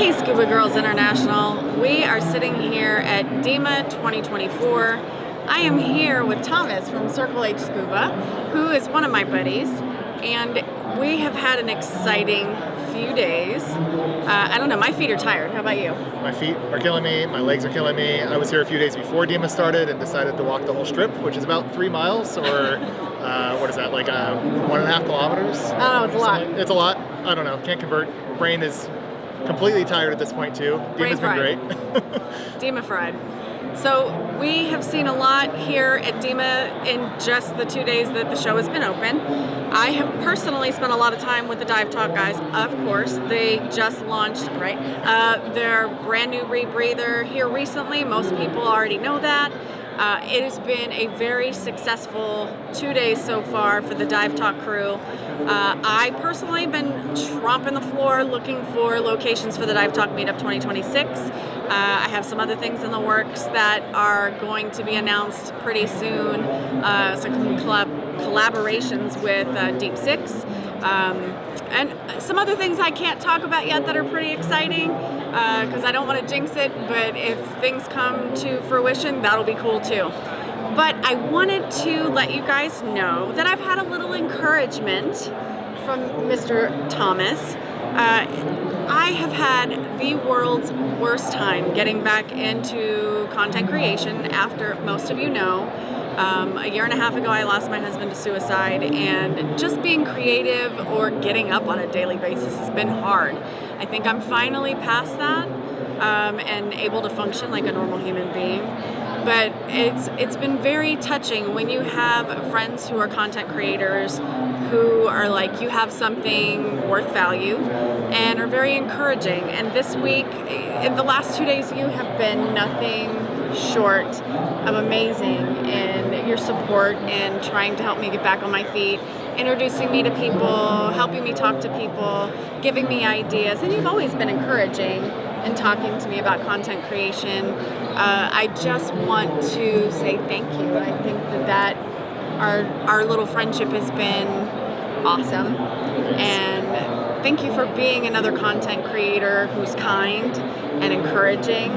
Hey Scuba Girls International, we are sitting here at DEMA 2024. I am here with Thomas from Circle H Scuba, who is one of my buddies, and we have had an exciting few days. I don't know, my feet are tired. How about you? My feet are killing me, my legs are killing me. I was here a few days before DEMA started and decided to walk the whole strip, which is about 3 miles, or what is that, like 1.5 kilometers? Oh, it's a lot. It's a lot. I don't know, can't convert. Brain is completely tired at this point too. DEMA's been great. DEMA fried. So we have seen a lot here at DEMA in just the 2 days that the show has been open. I have personally spent a lot of time with the Dive Talk guys. Of course, they just launched, right? Their brand new rebreather here recently. Most people already know that. It has been a very successful 2 days so far for the Dive Talk crew. I personally have been tromping the floor looking for locations for the Dive Talk Meetup 2026. I have some other things in the works that are going to be announced pretty soon. Some collaborations with Deep Six. And some other things I can't talk about yet that are pretty exciting because I don't want to jinx it, but if things come to fruition, that'll be cool too. But I wanted to let you guys know that I've had a little encouragement from Mr. Thomas. I have had the world's worst time getting back into content creation, after most of you know. A year and a half ago, I lost my husband to suicide, and just being creative or getting up on a daily basis has been hard. I think I'm finally past that and able to function like a normal human being. But it's been very touching when you have friends who are content creators who are like, you have something worth value and are very encouraging. And this week, in the last 2 days, you have been nothing short of amazing in your support and trying to help me get back on my feet, introducing me to people, helping me talk to people, giving me ideas. And you've always been encouraging and talking to me about content creation. I just want to say thank you. I think that our little friendship has been awesome. And thank you for being another content creator who's kind and encouraging,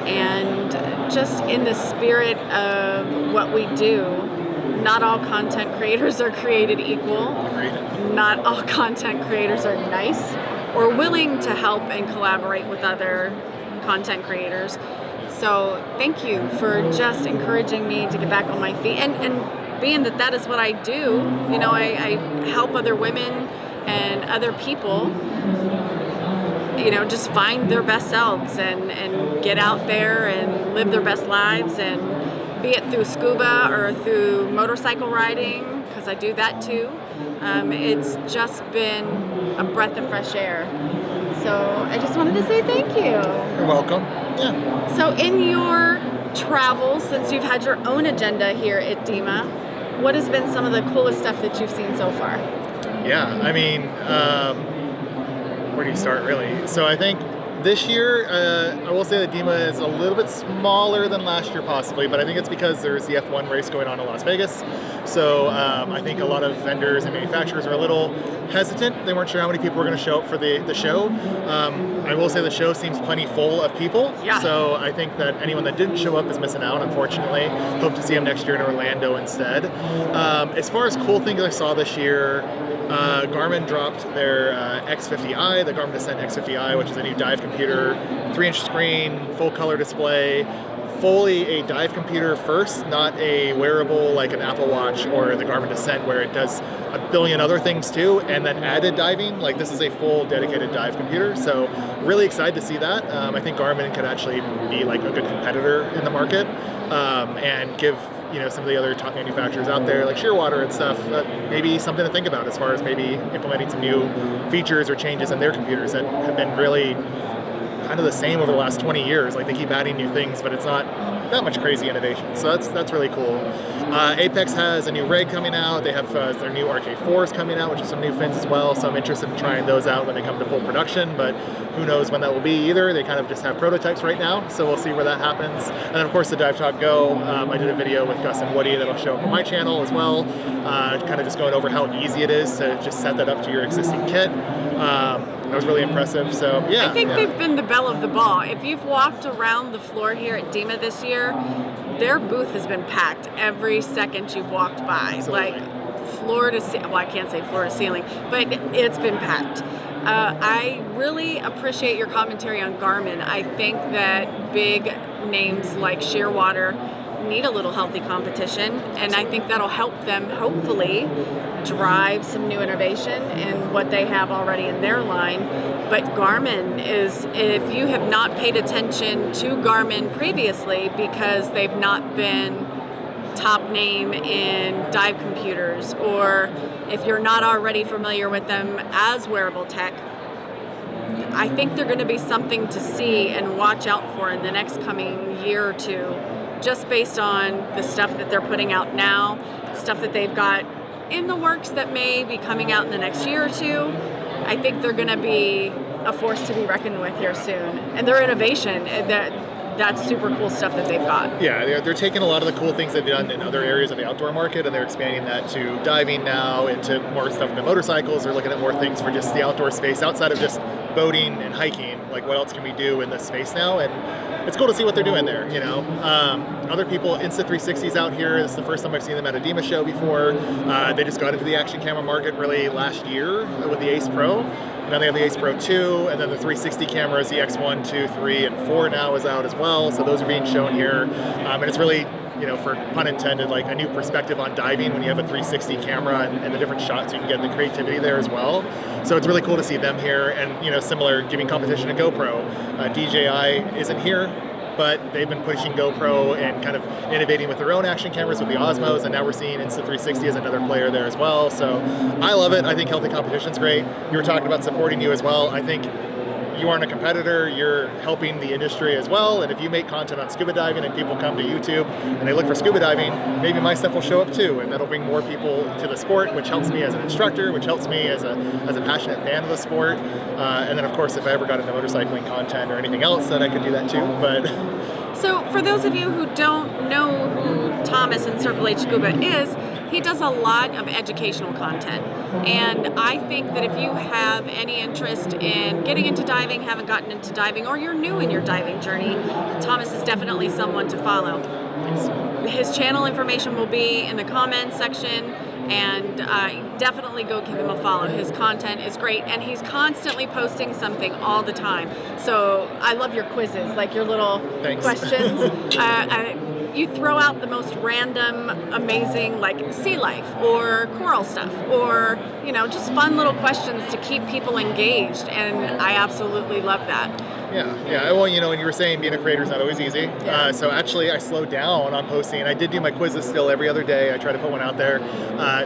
and just in the spirit of what we do. Not all content creators are created equal. Not all content creators are nice or willing to help and collaborate with other content creators. So thank you for just encouraging me to get back on my feet, and being that is what I do. You know, I help other women and other people, you know, just find their best selves and get out there and live their best lives, and be it through scuba or through motorcycle riding, because I do that too. It's just been a breath of fresh air. So I just wanted to say thank you. You're welcome. Yeah. So in your travels, since you've had your own agenda here at DEMA, what has been some of the coolest stuff that you've seen so far? Yeah, I mean, where do you start really? So I think this year, I will say that DEMA is a little bit smaller than last year possibly, but I think it's because there's the F1 race going on in Las Vegas. So I think a lot of vendors and manufacturers are a little hesitant. They weren't sure how many people were going to show up for the show. I will say the show seems plenty full of people. Yeah. So I think that anyone that didn't show up is missing out, unfortunately. Hope to see them next year in Orlando instead. As far as cool things I saw this year, Garmin dropped their X50i, the Garmin Descent X50i, which is a new dive computer, 3-inch screen, full color display, fully a dive computer first, not a wearable like an Apple Watch or the Garmin Descent where it does a billion other things too, and then added diving. Like, this is a full dedicated dive computer, so really excited to see that. I think Garmin could actually be like a good competitor in the market, and give, you know, some of the other top manufacturers out there like Shearwater and stuff, maybe something to think about as far as maybe implementing some new features or changes in their computers that have been really kind of the same over the last 20 years. Like, they keep adding new things, but it's not that much crazy innovation. So that's really cool. Apex has a new rig coming out. They have their new RK4s coming out, which is some new fins as well. So I'm interested in trying those out when they come to full production, but who knows when that will be either. They kind of just have prototypes right now, so we'll see where that happens. And then of course the Dive Talk Go. I did a video with Gus and Woody that'll show up on my channel as well, kind of just going over how easy it is to just set that up to your existing kit. That was really impressive. So yeah, I think they've been the belle of the ball. If you've walked around the floor here at DEMA this year, their booth has been packed every second you've walked by. Absolutely. Like floor to ceiling. Well, I can't say floor to ceiling, but it's been packed. I really appreciate your commentary on Garmin. I think that big names like Shearwater need a little healthy competition, and I think that'll help them hopefully drive some new innovation in what they have already in their line. But Garmin is, if you have not paid attention to Garmin previously because they've not been top name in dive computers, or if you're not already familiar with them as wearable tech, I think they're going to be something to see and watch out for in the next coming year or two, just based on the stuff that they're putting out now, stuff that they've got in the works that may be coming out in the next year or two. I think they're going to be a force to be reckoned with here soon. And their innovation, that's super cool stuff that they've got. Yeah, they're taking a lot of the cool things they've done in other areas of the outdoor market, and they're expanding that to diving now, into more stuff into motorcycles. They're looking at more things for just the outdoor space outside of just boating and hiking. Like, what else can we do in this space now? And it's cool to see what they're doing there, you know. Other people, Insta360's out here. This is the first time I've seen them at a DEMA show before. They just got into the action camera market really last year with the Ace Pro. Now they have the Ace Pro 2, and then the 360 cameras, the X1, 2, 3, and 4 now is out as well. So those are being shown here. And it's really, you know, for pun intended, like a new perspective on diving when you have a 360 camera and the different shots you can get, the creativity there as well. So it's really cool to see them here, and, you know, similar, giving competition to GoPro. DJI isn't here, but they've been pushing GoPro and kind of innovating with their own action cameras with the Osmos, and now we're seeing Insta360 as another player there as well. So I love it. I think healthy competition's great. You were talking about supporting you as well. I think you aren't a competitor, you're helping the industry as well. And if you make content on scuba diving and people come to YouTube and they look for scuba diving, maybe my stuff will show up too, and that'll bring more people to the sport, which helps me as an instructor, which helps me as a passionate fan of the sport. And then of course, if I ever got into motorcycling content or anything else, then I could do that too. But so for those of you who don't know who Thomas and Circle H Scuba is, he does a lot of educational content. And I think that if you have any interest in getting into diving, haven't gotten into diving, or you're new in your diving journey, Thomas is definitely someone to follow. His channel information will be in the comments section, and definitely go give him a follow. His content is great, and he's constantly posting something all the time. So I love your quizzes, like your little questions. You throw out the most random, amazing, like sea life or coral stuff, or, you know, just fun little questions to keep people engaged, and I absolutely love that. Yeah. Well, you know, when you were saying being a creator is not always easy. Yeah. So actually, I slowed down on posting. I did do my quizzes still every other day. I try to put one out there.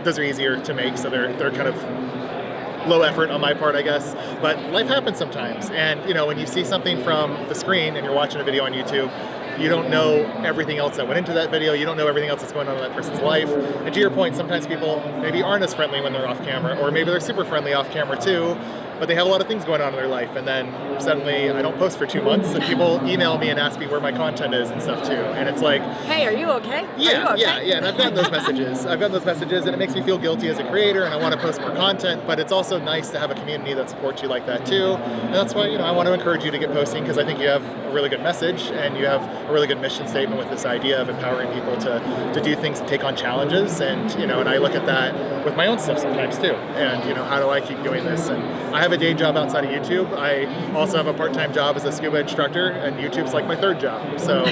Those are easier to make, so they're kind of low effort on my part, I guess. But life happens sometimes, and you know, when you see something from the screen and you're watching a video on YouTube, you don't know everything else that went into that video. You don't know everything else that's going on in that person's life. And to your point, sometimes people maybe aren't as friendly when they're off camera, or maybe they're super friendly off camera too, but they have a lot of things going on in their life. And then suddenly I don't post for 2 months, and people email me and ask me where my content is and stuff too. And it's like, hey, are you okay? Yeah. And I've gotten those messages. And it makes me feel guilty as a creator, and I want to post more content, but it's also nice to have a community that supports you like that too. And that's why, you know, I want to encourage you to get posting, because I think you have a really good message, and you have a really good mission statement with this idea of empowering people to do things and take on challenges. And, you know, and I look at that with my own stuff sometimes too. And, you know, how do I keep doing this? And I have a day job outside of YouTube. I also have a part-time job as a scuba instructor, and YouTube's like my third job. So,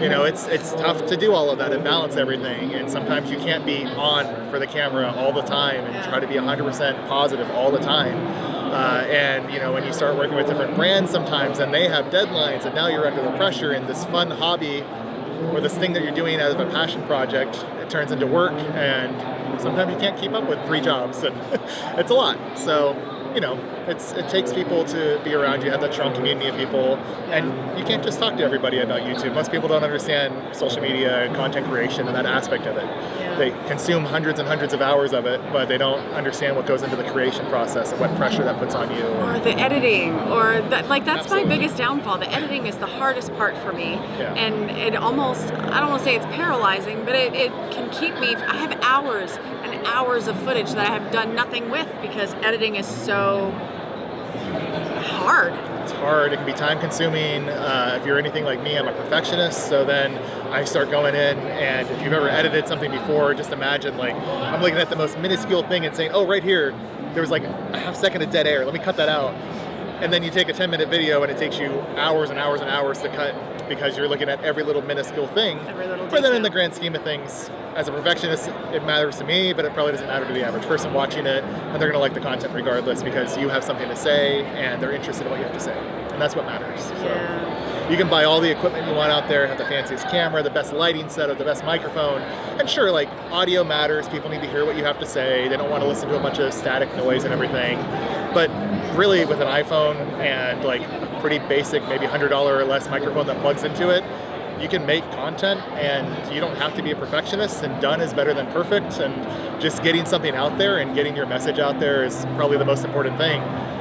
you know, it's tough to do all of that and balance everything. And sometimes you can't be on for the camera all the time and try to be 100% positive all the time. And, you know, when you start working with different brands sometimes, and they have deadlines, and now you're under the pressure in this fun hobby, or this thing that you're doing as a passion project, it turns into work, and sometimes you can't keep up with 3 jobs, and it's a lot. So, you know, it takes people to be around you, have that strong community of people, and you can't just talk to everybody about YouTube. Most people don't understand social media and content creation and that aspect of it. Yeah. They consume hundreds and hundreds of hours of it, but they don't understand what goes into the creation process and what pressure that puts on you. Or the editing, or that, like, that's Absolutely. my biggest downfall. The editing is the hardest part for me. Yeah. And it almost, I don't want to say it's paralyzing, but it can keep me, I have hours and hours of footage that I have done nothing with, because editing is so hard. It's hard. It can be time consuming. If you're anything like me, I'm a perfectionist. So then I start going in, and if you've ever edited something before, just imagine like I'm looking at the most minuscule thing and saying, oh, right here, there was like a half second of dead air. Let me cut that out. And then you take a 10-minute video and it takes you hours and hours and hours to cut because you're looking at every little minuscule thing. Every little But then in detail. the grand scheme of things, as a perfectionist, it matters to me, but it probably doesn't matter to the average person watching it. And they're going to like the content regardless because you have something to say and they're interested in what you have to say. And that's what matters. So Yeah. you can buy all the equipment you want out there, have the fanciest camera, the best lighting setup, the best microphone. And sure, like audio matters. People need to hear what you have to say. They don't want to listen to a bunch of static noise and everything. But really with an iPhone and like a pretty basic, maybe $100 or less microphone that plugs into it, you can make content and you don't have to be a perfectionist, and done is better than perfect, and just getting something out there and getting your message out there is probably the most important thing.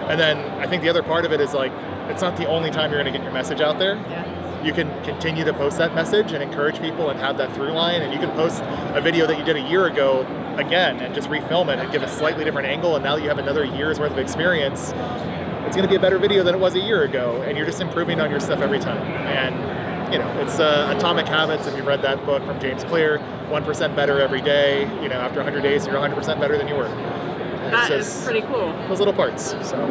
And then I think the other part of it is like, it's not the only time you're going to get your message out there. Yeah. You can continue to post that message and encourage people and have that through line, and you can post a video that you did a year ago again and just refilm it and give a slightly different angle, and now that you have another year's worth of experience, it's going to be a better video than it was a year ago, and you're just improving on your stuff every time. And you know, it's Atomic Habits. If you've read that book from James Clear, 1% better every day. You know, after 100 days, you're 100% better than you were. And That is pretty cool. Those little parts. So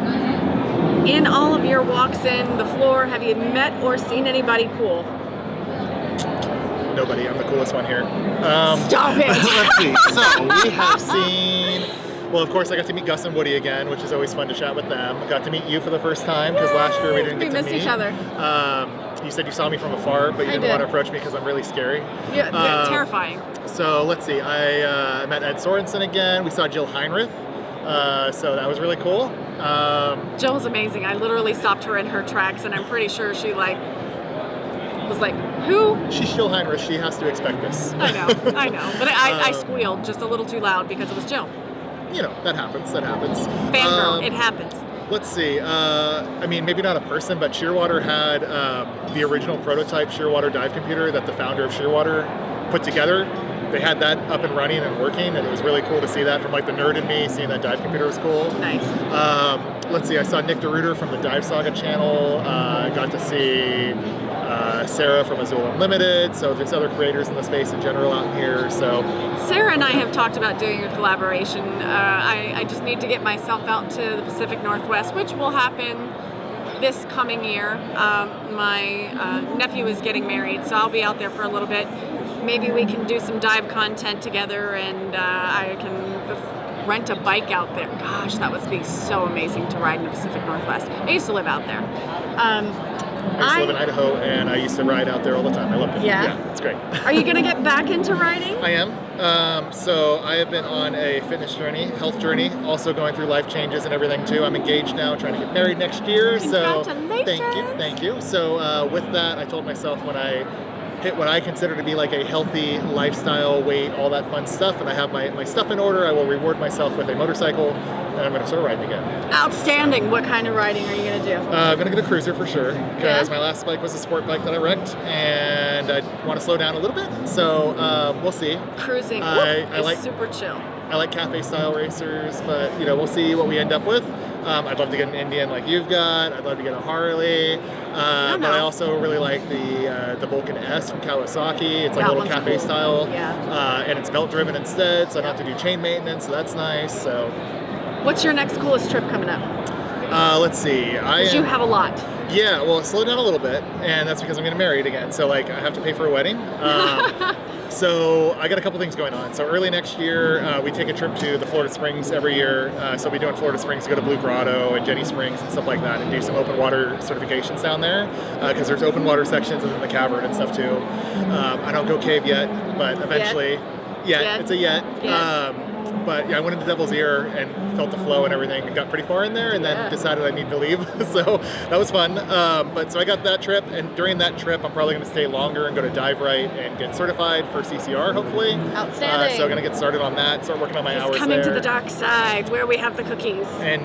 In all of your walks in the floor, have you met or seen anybody cool? nobody. I'm the coolest one here. Stop it! Let's see. So we have seen. Well, of course, I got to meet Gus and Woody again, which is always fun to chat with them. I got to meet you for the first time because last year we didn't get to meet. We missed each other. You said you saw me from afar, but you didn't did. want to approach me because I'm really scary. Yeah, terrifying. So let's see. I met Ed Sorensen again. We saw Jill Heinrich. So that was really cool. Jill's amazing. I literally stopped her in her tracks, and I'm pretty sure she was like, "Who?" She's Jill Heinrich. She has to expect this. I know, but I squealed just a little too loud because it was Jill. You know, that happens. Fangirl, it happens. Let's see. I mean, maybe not a person, but Shearwater had the original prototype Shearwater dive computer that the founder of Shearwater put together. They had that up and running and working, and it was really cool to see that from like the nerd in me, seeing that dive computer was cool. Nice. Let's see. I saw Nick DeRuiter from the Dive Saga channel. Got to see Sarah from Azul Unlimited. So there's other creators in the space in general out here. So Sarah and I have talked about doing a collaboration. I just need to get myself out to the Pacific Northwest, which will happen this coming year. My nephew is getting married, so I'll be out there for a little bit. Maybe we can do some dive content together, and I can rent a bike out there. Gosh, that would be so amazing to ride in the Pacific Northwest. I used to live out there. I used to live in Idaho, and I used to ride out there all the time. I loved it. Yeah? It's great. Are you going to get back into riding? I am. So I have been on a fitness journey, health journey, also going through life changes and everything too. I'm engaged now, trying to get married next year. Congratulations. So thank you. So with that, I told myself when I hit what I consider to be like a healthy lifestyle, weight, all that fun stuff, and I have my stuff in order, I will reward myself with a motorcycle, and I'm going to start riding again. Outstanding. What kind of riding are you going to do? I'm going to get a cruiser for sure, because Yeah? my last bike was a sport bike that I wrecked, and I want to slow down a little bit, so we'll see. Cruising. I It's like- super chill. I like cafe style racers, but you know, we'll see what we end up with. I'd love to get an Indian like you've got. I'd love to get a Harley. But I also really like the Vulcan S from Kawasaki. It's like That a little one's cafe cool. style. Yeah. And it's belt driven instead, so I don't have to do chain maintenance, so that's nice. So What's your next coolest trip coming up? let's see. Because you have a lot. Yeah, well, slow down a little bit, and that's because I'm getting married again. So like, I have to pay for a wedding. So I got a couple things going on. So early next year, we take a trip to the Florida Springs every year. So we'll be doing Florida Springs to go to Blue Grotto and Jenny Springs and stuff like that, and do some open water certifications down there, because there's open water sections and then the cavern and stuff too. I don't go cave yet, but eventually, it's a yet. But yeah, I went into Devil's Ear and felt the flow and everything, and got pretty far in there, and then decided I need to leave. So that was fun. But so I got that trip, and during that trip, I'm probably going to stay longer and go to Dive Right and get certified for CCR, hopefully. Outstanding. So I'm going to get started on that, start working on my hours Coming there. to the dark side, where we have the cookies. And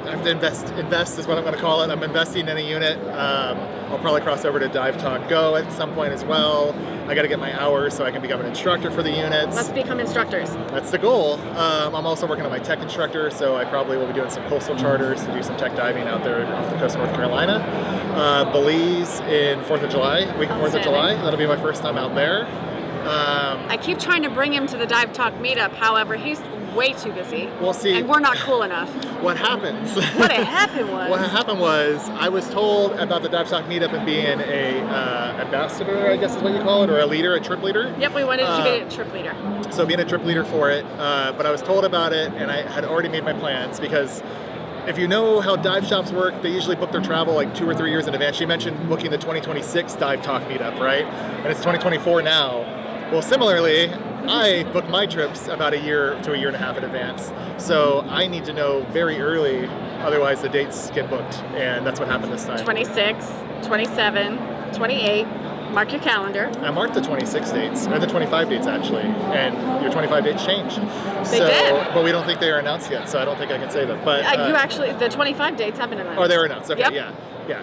I have to invest is what I'm going to call it. I'm investing in a unit. I'll probably cross over to Dive Talk Go at some point as well. I got to get my hours so I can become an instructor for the units. Let's become instructors. That's the goal. I'm also working on my tech instructor, so I probably will be doing some coastal charters to do some tech diving out there off the coast of North Carolina. Belize in 4th of July, week of 4th of July. That'll be my first time out there. I keep trying to bring him to the Dive Talk meetup, however, he's way too busy. We'll see. And we're not cool enough. What happens? What happened was I was told about the Dive Talk meetup and being a ambassador, I guess is what you call it, or a leader, a trip leader. Yep, we wanted you to be a trip leader. So being a trip leader for it, but I was told about it and I had already made my plans because if you know how dive shops work, they usually book their travel like 2 or 3 years in advance. She mentioned booking the 2026 Dive Talk meetup, right? And it's 2024 now. Well, similarly, I book my trips about a year to a year and a half in advance. So I need to know very early, otherwise the dates get booked. And that's what happened this time. 26, 27, 28. Mark your calendar. I marked the 26 dates, or the 25 dates actually, and your 25 dates changed. They did. But we don't think they are announced yet, so I don't think I can say them. But you actually, the 25 dates have been announced. Oh, they were announced. Okay, Yep. yeah.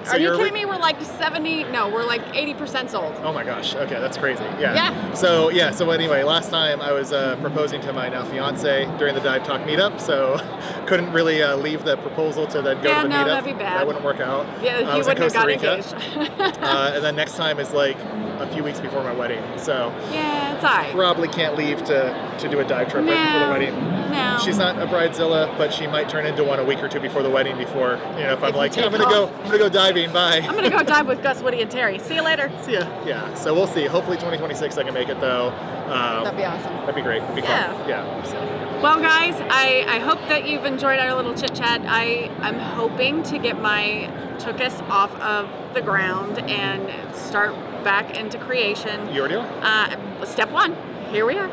So are you kidding me? We're like 70, no, we're like 80% sold. Oh my gosh, okay, that's crazy. Yeah. Yeah. So anyway, last time I was proposing to my now fiance during the Dive Talk meetup, so couldn't really leave the proposal to then go to the meetup. that'd be bad. That wouldn't work out. Yeah, I you was in wouldn't have Costa got Rica. engaged. And then next time is like a few weeks before my wedding, so yeah, it's alright. probably can't leave to do a dive trip right before the wedding. No. She's not a bridezilla, but she might turn into one a week or two before the wedding. Before if I'm If like, you yeah, I'm take gonna go diving. Bye. I'm gonna go dive with Gus, Woody, and Terry. See you later. See ya. Yeah. So we'll see. Hopefully 2026 I can make it though. That'd be awesome. That'd be great. It'd be fun. Yeah. So. Well, guys, I hope that you've enjoyed our little chit chat. I'm hoping to get my tuchus off of the ground and start back into creation. You already are? Step one. Here we are.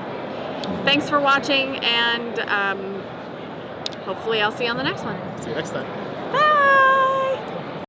Thanks for watching, and hopefully I'll see you on the next one. See you next time.